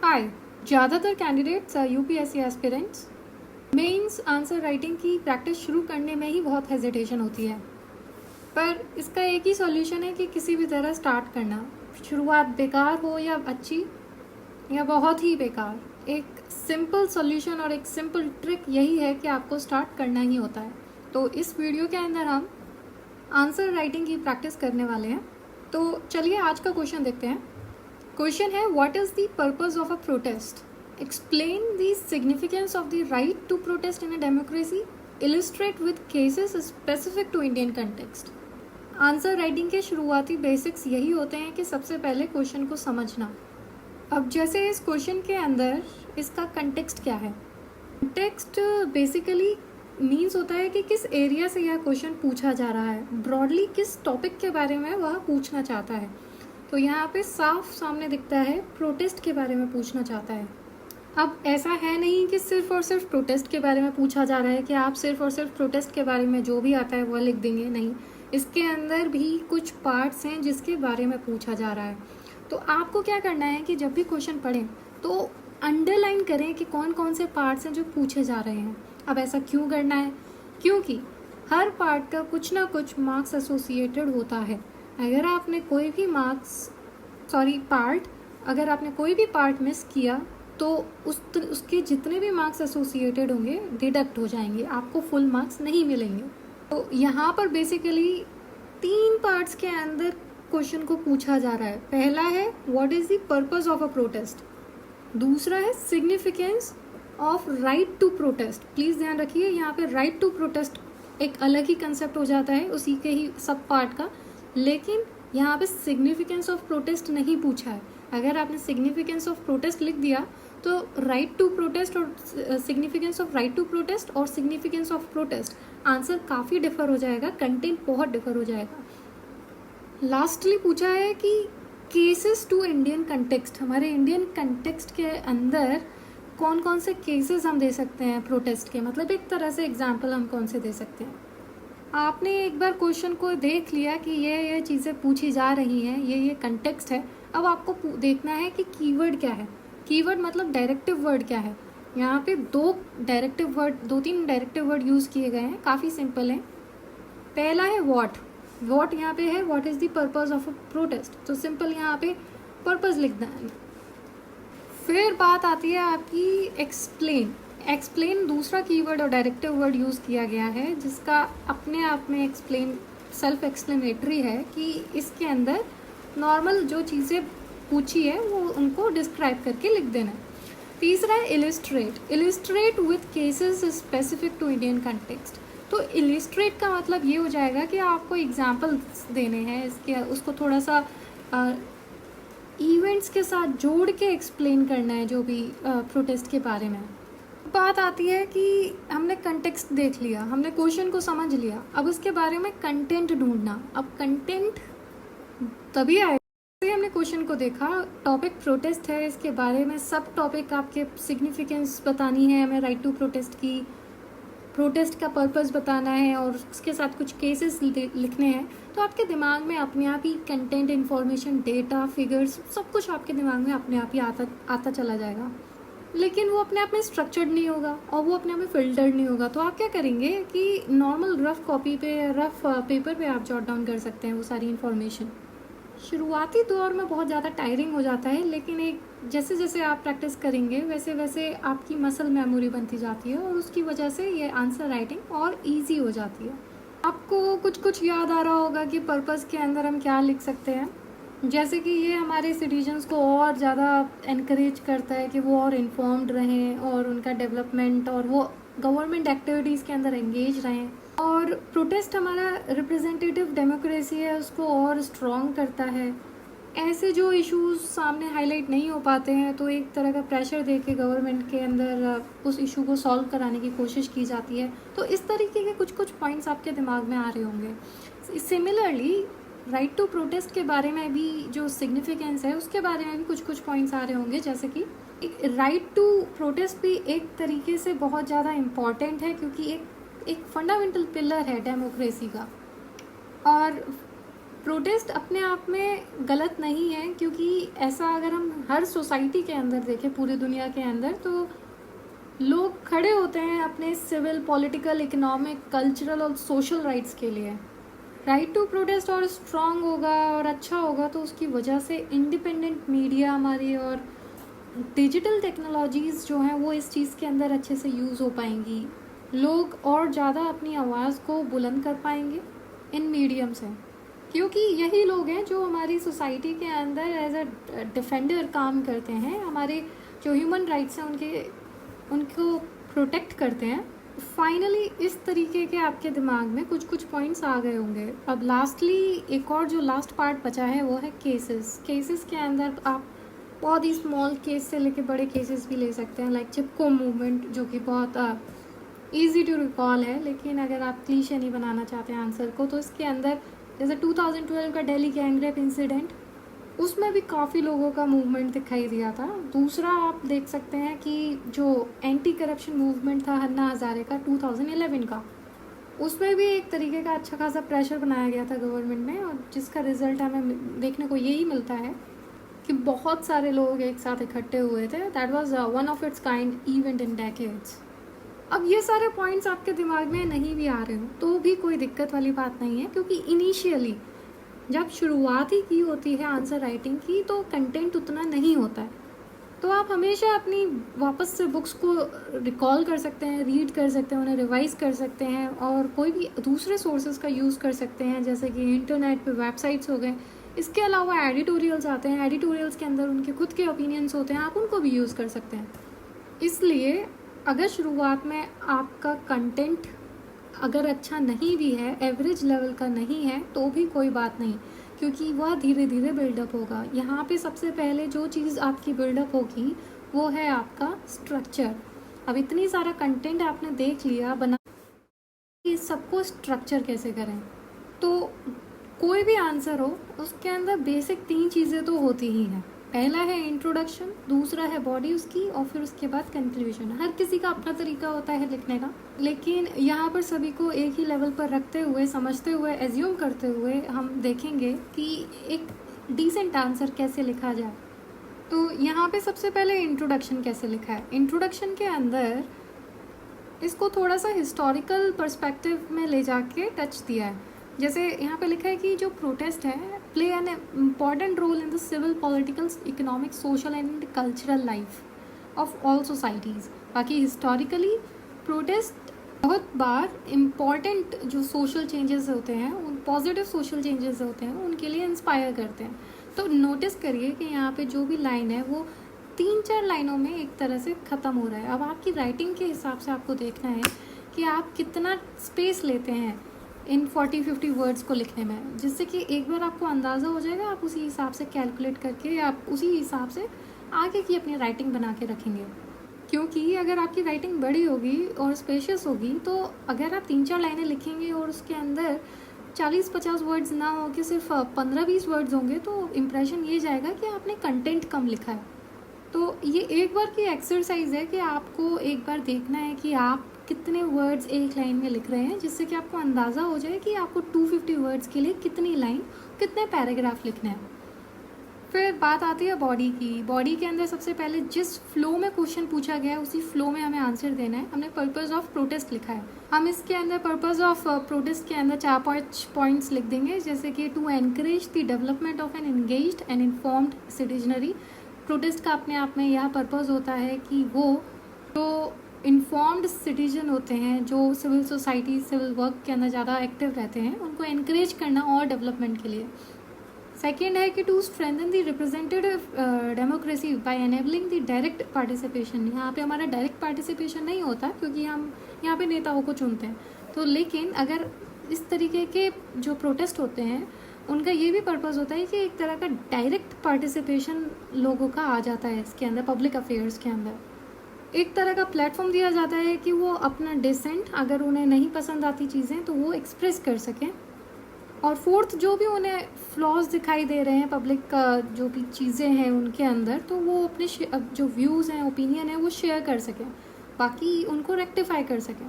हाय। ज़्यादातर candidates UPSC aspirants mains answer writing की practice शुरू करने में ही बहुत हेजिटेशन होती है, पर इसका एक ही सॉल्यूशन है कि किसी भी तरह स्टार्ट करना। शुरुआत बेकार हो या अच्छी या बहुत ही बेकार, एक सिंपल सॉल्यूशन और एक सिंपल ट्रिक यही है कि आपको स्टार्ट करना ही होता है। तो इस वीडियो के अंदर हम आंसर राइटिंग की प्रैक्टिस करने वाले हैं। तो चलिए आज का क्वेश्चन देखते हैं। क्वेश्चन है, what is the purpose of a protest? Explain the significance of the right to protest in a democracy. Illustrate with cases specific to Indian context. Answer writing के शुरुआती बेसिक्स यही होते हैं कि सबसे पहले क्वेश्चन को समझना। अब जैसे इस क्वेश्चन के अंदर इसका कंटेक्स्ट क्या है? कंटेक्स्ट बेसिकली मीन्स होता है कि किस एरिया से यह क्वेश्चन पूछा जा रहा है, ब्रॉडली किस टॉपिक के बारे में वह पूछना चाहता है। तो यहाँ पे साफ सामने दिखता है प्रोटेस्ट के बारे में पूछना चाहता है। अब ऐसा है नहीं कि सिर्फ और सिर्फ प्रोटेस्ट के बारे में पूछा जा रहा है कि आप सिर्फ और सिर्फ प्रोटेस्ट के बारे में जो भी आता है वह लिख देंगे, नहीं। इसके अंदर भी कुछ पार्ट्स हैं जिसके बारे में पूछा जा रहा है। तो आपको क्या करना है कि जब भी क्वेश्चन पढ़ें तो अंडरलाइन करें कि कौन कौन से पार्ट्स हैं जो पूछे जा रहे हैं। अब ऐसा क्यों करना है? क्योंकि हर पार्ट का कुछ ना कुछ मार्क्स एसोसिएटेड होता है। अगर आपने कोई भी अगर आपने कोई भी पार्ट मिस किया तो उसके जितने भी मार्क्स एसोसिएटेड होंगे डिडक्ट हो जाएंगे, आपको फुल मार्क्स नहीं मिलेंगे। तो यहाँ पर बेसिकली 3 पार्ट्स के अंदर क्वेश्चन को पूछा जा रहा है। पहला है what is the purpose of a protest, दूसरा है significance of right to protest. Please ध्यान रखिए, यहाँ पे राइट टू प्रोटेस्ट एक अलग ही कंसेप्ट हो जाता है उसी के ही सब पार्ट का, लेकिन यहाँ पे सिग्निफिकेंस ऑफ प्रोटेस्ट नहीं पूछा है। अगर आपने सिग्निफिकेंस ऑफ प्रोटेस्ट लिख दिया तो राइट टू प्रोटेस्ट और significance of right to protest और सिग्निफिकेंस ऑफ प्रोटेस्ट आंसर काफ़ी डिफर हो जाएगा, कंटेंट बहुत डिफर हो जाएगा। लास्टली पूछा है कि केसेस टू इंडियन कंटेक्स्ट, हमारे इंडियन कंटेक्स्ट के अंदर कौन कौन से केसेस हम दे सकते हैं प्रोटेस्ट के, मतलब एक तरह से एग्जाम्पल हम कौन से दे सकते हैं। आपने एक बार क्वेश्चन को देख लिया कि ये चीज़ें पूछी जा रही हैं, ये कंटेक्स्ट है। अब आपको देखना है कि कीवर्ड क्या है। कीवर्ड मतलब डायरेक्टिव वर्ड क्या है। यहाँ पे 2-3 डायरेक्टिव वर्ड यूज़ किए गए हैं, काफ़ी सिंपल हैं। पहला है वॉट यहाँ पे है what is the purpose of a protest, तो सिंपल यहाँ पे पर्पस लिखना है। फिर बात आती है आपकी एक्सप्लेन दूसरा कीवर्ड और डायरेक्टिव वर्ड यूज़ किया गया है जिसका अपने आप में सेल्फ एक्सप्लेनेटरी है कि इसके अंदर नॉर्मल जो चीज़ें पूछी है वो उनको डिस्क्राइब करके लिख देना है। तीसरा है illustrate with cases specific to Indian context. तो इलिस्ट्रेट का मतलब ये हो जाएगा कि आपको एग्जाम्पल्स देने हैं इसके, उसको थोड़ा सा इवेंट्स के साथ जोड़ के एक्सप्लेन करना है जो भी प्रोटेस्ट के बारे में। बात आती है कि हमने कंटेक्स्ट देख लिया, हमने क्वेश्चन को समझ लिया, अब उसके बारे में कंटेंट ढूंढना। अब कंटेंट तभी आएगा जैसे हमने क्वेश्चन को देखा, टॉपिक प्रोटेस्ट है, इसके बारे में सब टॉपिक आपके सिग्निफिकेंस बतानी है हमें राइट टू प्रोटेस्ट की, प्रोटेस्ट का पर्पस बताना है और उसके साथ कुछ केसेस लिखने हैं। तो आपके दिमाग में अपने आप ही कंटेंट, इन्फॉर्मेशन, डेटा, फिगर्स सब कुछ आपके दिमाग में अपने आप ही आता चला जाएगा, लेकिन वो अपने आप में स्ट्रक्चर्ड नहीं होगा और वो अपने आप में फिल्टर्ड नहीं होगा। तो आप क्या करेंगे कि नॉर्मल रफ कॉपी पे, रफ पेपर पे आप जॉट डाउन कर सकते हैं वो सारी इन्फॉर्मेशन। शुरुआती दौर में बहुत ज़्यादा टायरिंग हो जाता है, लेकिन जैसे जैसे आप प्रैक्टिस करेंगे वैसे वैसे आपकी मसल मेमोरी बनती जाती है और उसकी वजह से ये आंसर राइटिंग और इजी हो जाती है। आपको कुछ याद आ रहा होगा कि पर्पस के अंदर हम क्या लिख सकते हैं, जैसे कि ये हमारे सिटीजन्स को और ज़्यादा इनक्रेज करता है कि वो और इन्फॉर्म्ड रहें और उनका डेवलपमेंट और वो गवर्नमेंट एक्टिविटीज़ के अंदर एंगेज रहें। और प्रोटेस्ट हमारा रिप्रेजेंटेटिव डेमोक्रेसी है उसको और स्ट्रॉन्ग करता है। ऐसे जो इश्यूज सामने हाईलाइट नहीं हो पाते हैं तो एक तरह का प्रेशर दे के गवर्नमेंट के अंदर उस इशू को सॉल्व कराने की कोशिश की जाती है। तो इस तरीके के कुछ पॉइंट्स आपके दिमाग में आ रहे होंगे। सिमिलरली राइट टू प्रोटेस्ट के बारे में भी जो सिग्निफिकेंस है उसके बारे में भी कुछ पॉइंट्स आ रहे होंगे, जैसे कि राइट टू प्रोटेस्ट भी एक तरीके से बहुत ज़्यादा इम्पॉर्टेंट है क्योंकि एक फंडामेंटल पिलर है डेमोक्रेसी का। और प्रोटेस्ट अपने आप में गलत नहीं है, क्योंकि ऐसा अगर हम हर सोसाइटी के अंदर देखें, पूरी दुनिया के अंदर, तो लोग खड़े होते हैं अपने सिविल, पॉलिटिकल, इकोनॉमिक, कल्चरल और सोशल राइट्स के लिए। राइट टू प्रोटेस्ट और स्ट्रांग होगा और अच्छा होगा तो उसकी वजह से इंडिपेंडेंट मीडिया हमारी और डिजिटल टेक्नोलॉजीज़ जो हैं वो इस चीज़ के अंदर अच्छे से यूज़ हो पाएंगी। लोग और ज़्यादा अपनी आवाज़ को बुलंद कर पाएंगे इन मीडियम से, क्योंकि यही लोग हैं जो हमारी सोसाइटी के अंदर एज अ डिफेंडर काम करते हैं, हमारे जो ह्यूमन राइट्स हैं उनको प्रोटेक्ट करते हैं। फाइनली इस तरीके के आपके दिमाग में कुछ कुछ पॉइंट्स आ गए होंगे। अब लास्टली एक और जो लास्ट पार्ट बचा है वो है केसेस के अंदर आप बहुत ही स्मॉल केस से लेके बड़े केसेस भी ले सकते हैं, लाइक चिपको मूवमेंट, जो कि बहुत ईजी टू रिकॉल है। लेकिन अगर आप क्लीशे नहीं बनाना चाहते हैं आंसर को, तो इसके अंदर जैसे 2012 का दिल्ली गैंग रेप इंसिडेंट, उसमें भी काफ़ी लोगों का मूवमेंट दिखाई दिया था। दूसरा आप देख सकते हैं कि जो एंटी करप्शन मूवमेंट था अन्ना हज़ारे का 2011 का, उसमें भी एक तरीके का अच्छा खासा प्रेशर बनाया गया था गवर्नमेंट में, और जिसका रिजल्ट हमें देखने को यही मिलता है कि बहुत सारे लोग एक साथ इकट्ठे हुए थे। That was one of its kind event in decades. अब ये सारे पॉइंट्स आपके दिमाग में नहीं भी आ रहे हो तो भी कोई दिक्कत वाली बात नहीं है, क्योंकि इनिशियली जब शुरुआत ही की होती है आंसर राइटिंग की तो कंटेंट उतना नहीं होता है। तो आप हमेशा अपनी वापस से बुक्स को रिकॉल कर सकते हैं, रीड कर सकते हैं, उन्हें रिवाइज कर सकते हैं, और कोई भी दूसरे सोर्सेज का यूज़ कर सकते हैं, जैसे कि इंटरनेट पे वेबसाइट्स हो गए। इसके अलावा एडिटोरियल्स आते हैं, एडिटोरियल्स के अंदर उनके खुद के ओपिनियंस होते हैं, आप उनको भी यूज़ कर सकते हैं। इसलिए अगर शुरुआत में आपका कंटेंट अगर अच्छा नहीं भी है, एवरेज लेवल का नहीं है, तो भी कोई बात नहीं, क्योंकि वह धीरे धीरे बिल्डअप होगा। यहाँ पे सबसे पहले जो चीज़ आपकी बिल्डअप होगी वो है आपका स्ट्रक्चर। अब इतनी सारा कंटेंट आपने देख लिया, बना इस सबको स्ट्रक्चर कैसे करें। तो कोई भी आंसर हो उसके अंदर बेसिक 3 चीज़ें तो होती ही हैं। पहला है इंट्रोडक्शन, दूसरा है बॉडी उसकी, और फिर उसके बाद कंक्लूजन। हर किसी का अपना तरीका होता है लिखने का, लेकिन यहाँ पर सभी को एक ही लेवल पर रखते हुए, समझते हुए, एज्यूम करते हुए हम देखेंगे कि एक डिसेंट आंसर कैसे लिखा जाए। तो यहाँ पे सबसे पहले इंट्रोडक्शन कैसे लिखा है। इंट्रोडक्शन के अंदर इसको थोड़ा सा हिस्टोरिकल पर्सपेक्टिव में ले जाके टच दिया है। जैसे यहाँ पे लिखा है कि जो प्रोटेस्ट है play an important role in the civil, political, economic, social and cultural life of all societies. बाकी हिस्टोरिकली प्रोटेस्ट बहुत बार इम्पॉर्टेंट जो सोशल चेंजेस होते हैं, उन पॉजिटिव सोशल चेंजेस होते हैं, उनके लिए इंस्पायर करते हैं। तो नोटिस करिए कि यहाँ पे जो भी लाइन है वो 3-4 लाइनों में एक तरह से ख़त्म हो रहा है। अब आपकी राइटिंग के हिसाब से आपको देखना है कि आप कितना स्पेस लेते हैं इन 40-50 वर्ड्स को लिखने में, जिससे कि एक बार आपको अंदाज़ा हो जाएगा, आप उसी हिसाब से कैलकुलेट करके आप उसी हिसाब से आगे की अपनी राइटिंग बना के रखेंगे। क्योंकि अगर आपकी राइटिंग बड़ी होगी और स्पेशियस होगी, तो अगर आप 3-4 लाइनें लिखेंगे और उसके अंदर 40-50 वर्ड्स ना हो कि सिर्फ 15-20 वर्ड्स होंगे, तो इम्प्रेशन ये जाएगा कि आपने कंटेंट कम लिखा है। तो ये एक बार की एक्सरसाइज है कि आपको एक बार देखना है कि आप कितने वर्ड्स एक लाइन में लिख रहे हैं, जिससे कि आपको अंदाज़ा हो जाए कि आपको 250 वर्ड्स के लिए कितनी लाइन, कितने पैराग्राफ लिखने हैं। फिर बात आती है बॉडी की। बॉडी के अंदर सबसे पहले जिस फ्लो में क्वेश्चन पूछा गया है उसी फ्लो में हमें आंसर देना है। हमने पर्पस ऑफ प्रोटेस्ट लिखा है, हम इसके अंदर पर्पस ऑफ प्रोटेस्ट के अंदर 4-5 पॉइंट्स लिख देंगे, जैसे कि to encourage the development of an engaged and informed citizenry. Protest का अपने आप में यह पर्पस होता है कि वो जो इन्फॉर्म्ड सिटीजन होते हैं, जो सिविल सोसाइटी, सिविल वर्क के अंदर ज़्यादा एक्टिव रहते हैं, उनको एनकरेज करना और डेवलपमेंट के लिए। सेकेंड है कि to strengthen the representative democracy by enabling the direct participation. यहाँ पे हमारा डायरेक्ट पार्टिसिपेशन नहीं होता क्योंकि हम यहाँ पे नेताओं को चुनते हैं। तो लेकिन अगर इस तरीके के जो प्रोटेस्ट होते हैं उनका ये भी पर्पस होता है कि एक तरह का डायरेक्ट पार्टिसिपेशन लोगों का आ जाता है इसके अंदर, पब्लिक अफेयर्स के अंदर एक तरह का प्लेटफॉर्म दिया जाता है कि वो अपना डिसेंट, अगर उन्हें नहीं पसंद आती चीज़ें तो वो एक्सप्रेस कर सकें। और फोर्थ, जो भी उन्हें फ्लॉज दिखाई दे रहे हैं पब्लिक का, जो भी चीज़ें हैं उनके अंदर, तो वो अपने जो व्यूज़ हैं, ओपिनियन है, वो शेयर कर सकें, बाकी उनको रेक्टिफाई कर सकें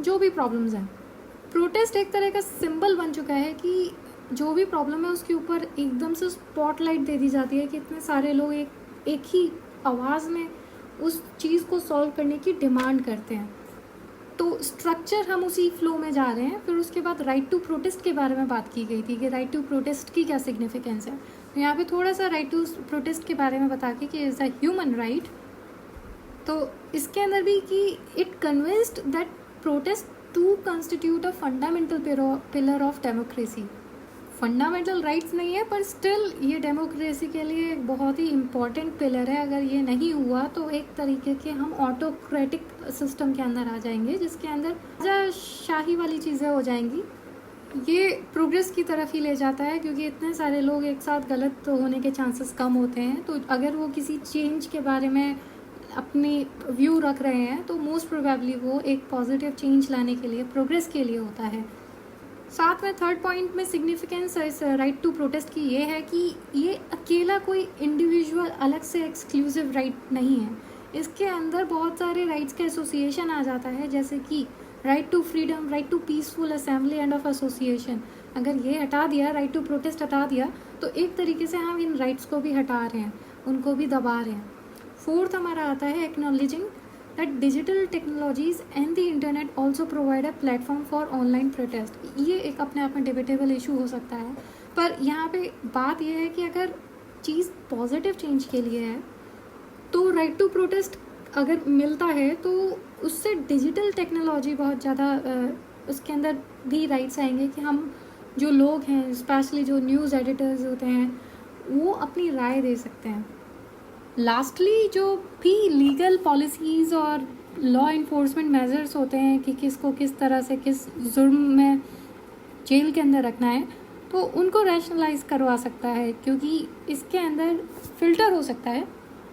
जो भी प्रॉब्लम्स हैं। प्रोटेस्ट एक तरह का सिंबल बन चुका है कि जो भी प्रॉब्लम है उसके ऊपर एकदम से स्पॉटलाइट दे दी जाती है कि इतने सारे लोग एक ही आवाज़ में उस चीज़ को सॉल्व करने की डिमांड करते हैं। तो स्ट्रक्चर हम उसी फ्लो में जा रहे हैं। फिर उसके बाद राइट टू प्रोटेस्ट के बारे में बात की गई थी कि राइट टू प्रोटेस्ट की क्या सिग्निफिकेंस है। तो यहाँ पे थोड़ा सा राइट टू प्रोटेस्ट के बारे में बता के कि इज़ अ ह्यूमन राइट। तो इसके अंदर भी कि it convinced that protest to constitute a fundamental pillar of democracy. Fundamental rights नहीं है पर स्टिल ये डेमोक्रेसी के लिए एक बहुत ही इम्पॉर्टेंट पिलर है। अगर ये नहीं हुआ तो एक तरीके के हम ऑटोक्रेटिक सिस्टम के अंदर आ जाएंगे, जिसके अंदर राजाशाही वाली चीज़ें हो जाएंगी। ये प्रोग्रेस की तरफ ही ले जाता है क्योंकि इतने सारे लोग एक साथ गलत होने के चांसेस कम होते हैं। तो अगर वो किसी चेंज के बारे में अपनी व्यू रख रहे हैं तो मोस्ट प्रोबेबली वो एक पॉजिटिव चेंज लाने के लिए, प्रोग्रेस के लिए होता है। साथ में थर्ड पॉइंट में सिग्निफिकेंस इस राइट टू प्रोटेस्ट की ये है कि ये अकेला कोई इंडिविजुअल अलग से एक्सक्लूसिव राइट नहीं है। इसके अंदर बहुत सारे राइट्स का एसोसिएशन आ जाता है, जैसे कि right to freedom, right to peaceful assembly and of association. अगर ये हटा दिया, राइट टू प्रोटेस्ट हटा दिया, तो एक तरीके से हम इन राइट्स को भी हटा रहे हैं, उनको भी दबा रहे हैं। फोर्थ हमारा आता है acknowledging that digital technologies and the internet also provide a platform for online protest। ये एक अपने आप में डिबेटेबल इशू हो सकता है, पर यहाँ पे बात ये है कि अगर चीज़ पॉजिटिव चेंज के लिए है तो राइट टू प्रोटेस्ट अगर मिलता है तो उससे डिजिटल टेक्नोलॉजी बहुत ज़्यादा उसके अंदर भी राइट्स आएंगे कि हम जो लोग हैं, स्पेशली जो न्यूज़ एडिटर्स होते हैं, वो अपनी राय दे सकते हैं। लास्टली जो भी लीगल पॉलिसीज़ और लॉ इन्फोर्समेंट मेजर्स होते हैं कि किसको किस तरह से किस जुर्म में जेल के अंदर रखना है, तो उनको रैशनलाइज करवा सकता है, क्योंकि इसके अंदर फ़िल्टर हो सकता है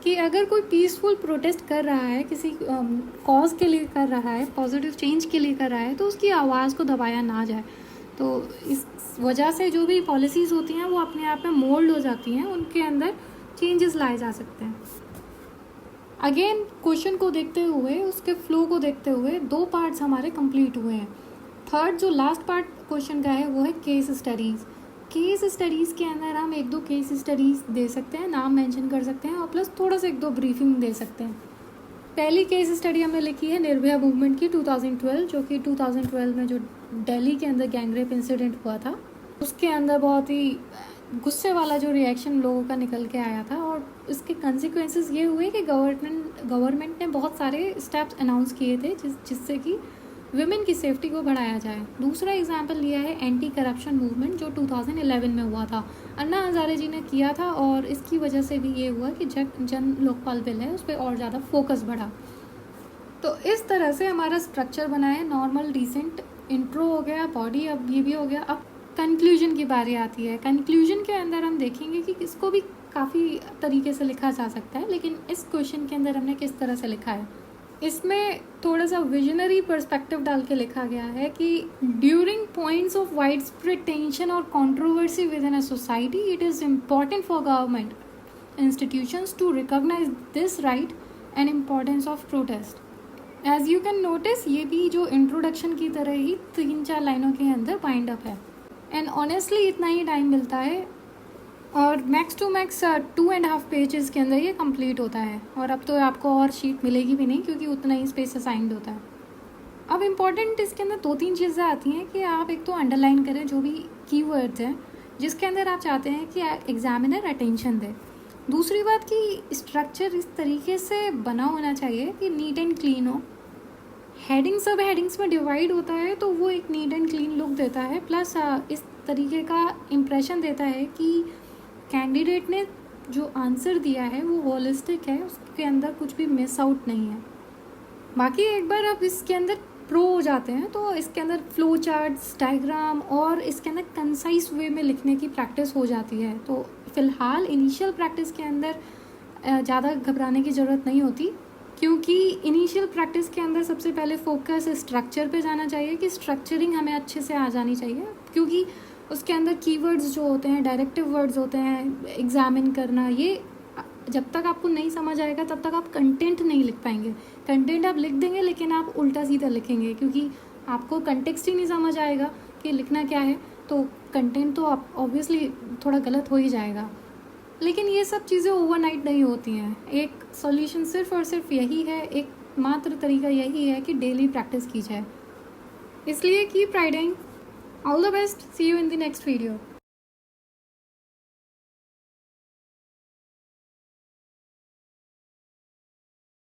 कि अगर कोई पीसफुल प्रोटेस्ट कर रहा है, किसी कॉज के लिए कर रहा है, पॉजिटिव चेंज के लिए कर रहा है, तो उसकी आवाज़ को दबाया ना जाए। तो इस वजह से जो भी पॉलिसीज़ होती हैं वो अपने आप में मोल्ड हो जाती हैं, उनके अंदर चेंजेस लाए जा सकते हैं। अगेन क्वेश्चन को देखते हुए, उसके फ्लो को देखते हुए 2 पार्ट्स हमारे कंप्लीट हुए हैं। थर्ड जो लास्ट पार्ट क्वेश्चन का है वो है केस स्टडीज़। केस स्टडीज़ के अंदर हम 1-2 केस स्टडीज़ दे सकते हैं, नाम मेंशन कर सकते हैं और प्लस थोड़ा सा 1-2 ब्रीफिंग दे सकते हैं। पहली केस स्टडी हमने लिखी है निर्भया मूवमेंट की 2012, जो कि 2012 में जो दिल्ली के अंदर गैंगरेप इंसिडेंट हुआ था, उसके अंदर बहुत ही गुस्से वाला जो रिएक्शन लोगों का निकल के आया था। और इसके कंसिक्वेंसेस ये हुए कि गवर्नमेंट ने बहुत सारे स्टेप्स अनाउंस किए थे जिससे कि विमेन की सेफ्टी को बढ़ाया जाए। दूसरा एग्जाम्पल लिया है एंटी करप्शन मूवमेंट जो 2011 में हुआ था, अन्ना हज़ारे जी ने किया था, और इसकी वजह से भी ये हुआ कि जन लोकपाल बिल है उस पर और ज़्यादा फोकस बढ़ा। तो इस तरह से हमारा स्ट्रक्चर बना है। नॉर्मल डिसेंट इंट्रो हो गया, बॉडी अब ये भी हो गया। अब कंक्लूजन की बारी आती है। कंक्लूजन के अंदर हम देखेंगे कि इसको भी काफ़ी तरीके से लिखा जा सकता है, लेकिन इस क्वेश्चन के अंदर हमने किस तरह से लिखा है, इसमें थोड़ा सा विजनरी पर्सपेक्टिव डाल के लिखा गया है कि during points of wide spread tension और controversy within a society it is important for government institutions to recognise this right and importance of protest. As you can notice ये भी जो इंट्रोडक्शन की तरह ही 3-4 लाइनों के अंदर बाइंड अप है। एंड ऑनेस्टली इतना ही टाइम मिलता है और मैक्स टू मैक्स 2.5 पेजेस के अंदर ये कंप्लीट होता है। और अब तो आपको और शीट मिलेगी भी नहीं क्योंकि उतना ही स्पेस असाइंड होता है। अब इम्पॉर्टेंट इसके अंदर 2-3 चीज़ें आती हैं कि आप एक तो अंडरलाइन करें जो भी कीवर्ड्स हैं जिसके अंदर आप चाहते हैं कि एग्जामिनर अटेंशन दे। दूसरी बात कि स्ट्रक्चर इस तरीके से बना होना चाहिए कि नीट एंड क्लीन हो। हेडिंग सब हेडिंग्स में डिवाइड होता है तो वो एक नीट एंड क्लीन लुक देता है, प्लस इस तरीके का इम्प्रेशन देता है कि कैंडिडेट ने जो आंसर दिया है वो होलिस्टिक है, उसके अंदर कुछ भी मिस आउट नहीं है। बाकी एक बार आप इसके अंदर प्रो हो जाते हैं तो इसके अंदर फ्लो चार्ट्स, डायग्राम और इसके अंदर कंसाइज वे में लिखने की प्रैक्टिस हो जाती है। तो फ़िलहाल इनिशियल प्रैक्टिस के अंदर ज़्यादा घबराने की ज़रूरत नहीं होती, क्योंकि इनिशियल प्रैक्टिस के अंदर सबसे पहले फोकस स्ट्रक्चर पे जाना चाहिए कि स्ट्रक्चरिंग हमें अच्छे से आ जानी चाहिए, क्योंकि उसके अंदर कीवर्ड्स जो होते हैं, डायरेक्टिव वर्ड्स होते हैं, एग्जामिन करना, ये जब तक आपको नहीं समझ आएगा तब तक आप कंटेंट नहीं लिख पाएंगे। कंटेंट आप लिख देंगे लेकिन आप उल्टा सीधा लिखेंगे क्योंकि आपको कंटेक्स्ट ही नहीं समझ आएगा कि लिखना क्या है। तो कंटेंट तो आप ऑब्वियसली थोड़ा गलत हो ही जाएगा। लेकिन ये सब चीज़ें ओवरनाइट नहीं होती हैं। एक सॉल्यूशन सिर्फ और सिर्फ यही है, एक मात्र तरीका यही है कि डेली प्रैक्टिस की जाए। इसलिए keep riding. All the best, see you in the next video.